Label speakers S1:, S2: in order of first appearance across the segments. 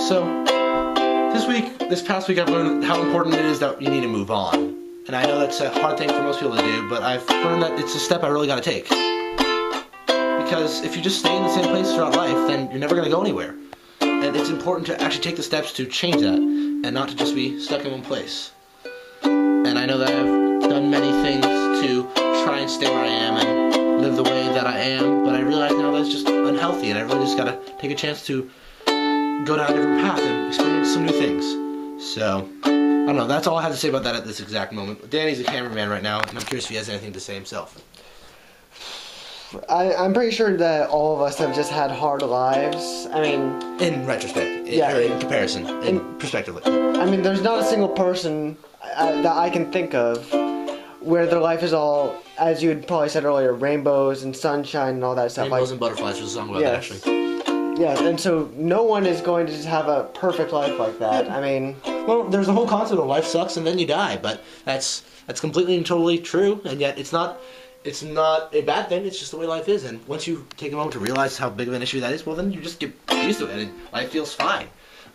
S1: So, this past week I've learned how important it is that you need to move on. And I know that's a hard thing for most people to do, but I've learned that it's a step I really gotta take. Because if you just stay in the same place throughout life, then you're never gonna go anywhere. And it's important to actually take the steps to change that, and not to just be stuck in one place. And I know that I've done many things to try and stay where I am and live the way that I am, but I realize now that it's just unhealthy, and I really just gotta take a chance to go down a different path and experience some new things. So, I don't know, that's all I have to say about that at this exact moment. Danny's a cameraman right now, and I'm curious if he has anything to say himself.
S2: I'm pretty sure that all of us have just had hard lives. I mean...
S1: In retrospect. Or in comparison. Prospectively.
S2: I mean, there's not a single person that I can think of where their life is all, as you had probably said earlier, rainbows and sunshine and all that stuff.
S1: Rainbows and butterflies was a song about that, actually.
S2: Yeah, and so no one is going to just have a perfect life like that. I mean...
S1: Well, there's the whole concept of life sucks and then you die, but that's completely and totally true, and yet it's not a bad thing, it's just the way life is, and once you take a moment to realize how big of an issue that is, well then you just get used to it, and life feels fine.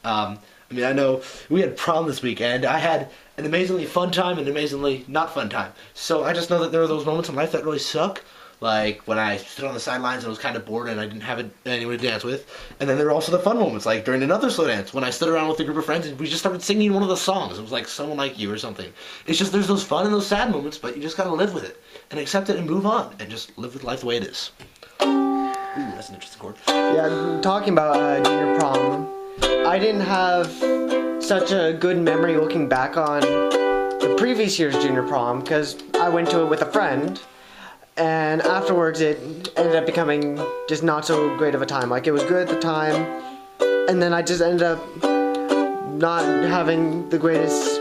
S1: I mean, I know we had prom this week, and I had an amazingly fun time and an amazingly not fun time. So I just know that there are those moments in life that really suck, like when I stood on the sidelines and was kind of bored and I didn't have anyone to dance with. And then there were also the fun moments, like during another slow dance, when I stood around with a group of friends and we just started singing one of the songs. It was like Someone Like You or something. It's just, there's those fun and those sad moments, but you just gotta live with it and accept it and move on and just live with life the way it is. Ooh, that's an interesting chord.
S2: Yeah, talking about junior prom, I didn't have such a good memory looking back on the previous year's junior prom because I went to it with a friend. And afterwards, it ended up becoming just not so great of a time. Like, it was good at the time, and then I just ended up not having the greatest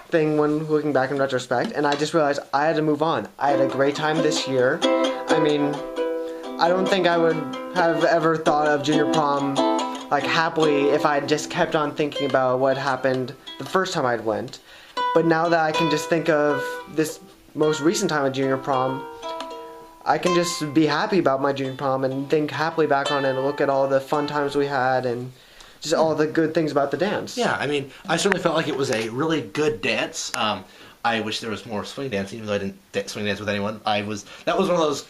S2: thing when looking back in retrospect, and I just realized I had to move on. I had a great time this year. I mean, I don't think I would have ever thought of junior prom, like, happily if I had just kept on thinking about what happened the first time I went. But now that I can just think of this most recent time at junior prom, I can just be happy about my junior prom and think happily back on it and look at all the fun times we had and just all the good things about the dance.
S1: Yeah, I mean, I certainly felt like it was a really good dance. I wish there was more swing dancing, even though I didn't swing dance with anyone. That was one of those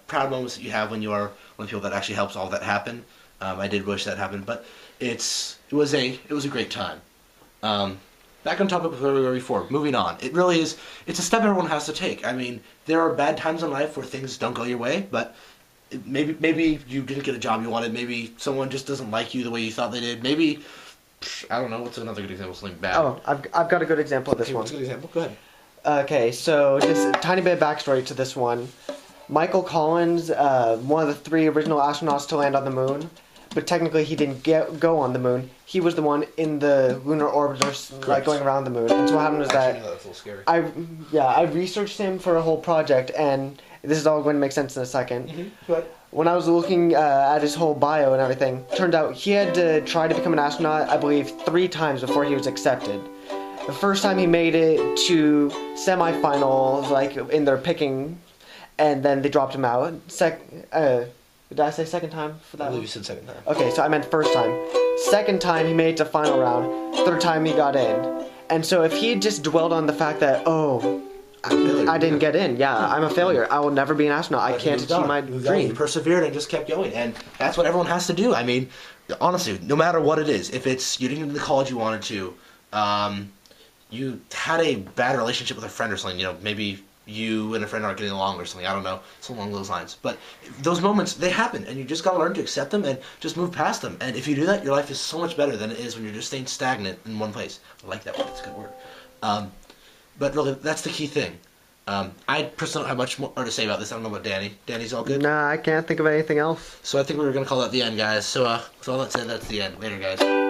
S1: proud moments that you have when you are one of the people that actually helps all that happen. I did wish that happened, but it was a great time. Back on topic of where we were before, moving on. It really is, it's a step everyone has to take. I mean, there are bad times in life where things don't go your way, but maybe you didn't get a job you wanted, maybe someone just doesn't like you the way you thought they did, maybe, I don't know, what's another good example of something bad?
S2: Oh, I've got a good example of this one.
S1: What's a good example? Go ahead.
S2: Okay, so just a tiny bit of backstory to this one. Michael Collins, one of the 3 original astronauts to land on the moon, but technically he didn't go on the moon. He was the one in the lunar orbiter, like going around the moon. And so what happened was that
S1: that's a little scary.
S2: I researched him for a whole project, and this is all going to make sense in a second.
S1: Mm-hmm.
S2: When I was looking at his whole bio and everything, turned out he had to try to become an astronaut, I believe, 3 times before he was accepted. The first time he made it to semifinals, like in their picking, and then they dropped him out. Did I say second time for that?
S1: I believe you said second time.
S2: Okay, so I meant first time. Second time he made it to final round. Third time he got in. And so if he had just dwelled on the fact that, I didn't get in. Yeah, I'm a failure. I will never be an astronaut. I can't achieve my dream.
S1: He persevered and just kept going, and that's what everyone has to do. I mean, honestly, no matter what it is, if it's you didn't get into the college you wanted to, you had a bad relationship with a friend or something, maybe you and a friend aren't getting along or something, I don't know, something along those lines. But those moments, they happen, and you just gotta learn to accept them and just move past them. And if you do that, your life is so much better than it is when you're just staying stagnant in one place. I like that word, it's a good word. But really, that's the key thing. I personally don't have much more to say about this. I don't know about Danny. Danny's all good?
S2: Nah, I can't think of anything else.
S1: So I think we were gonna call that the end, guys. So with all that said, that's the end. Later, guys.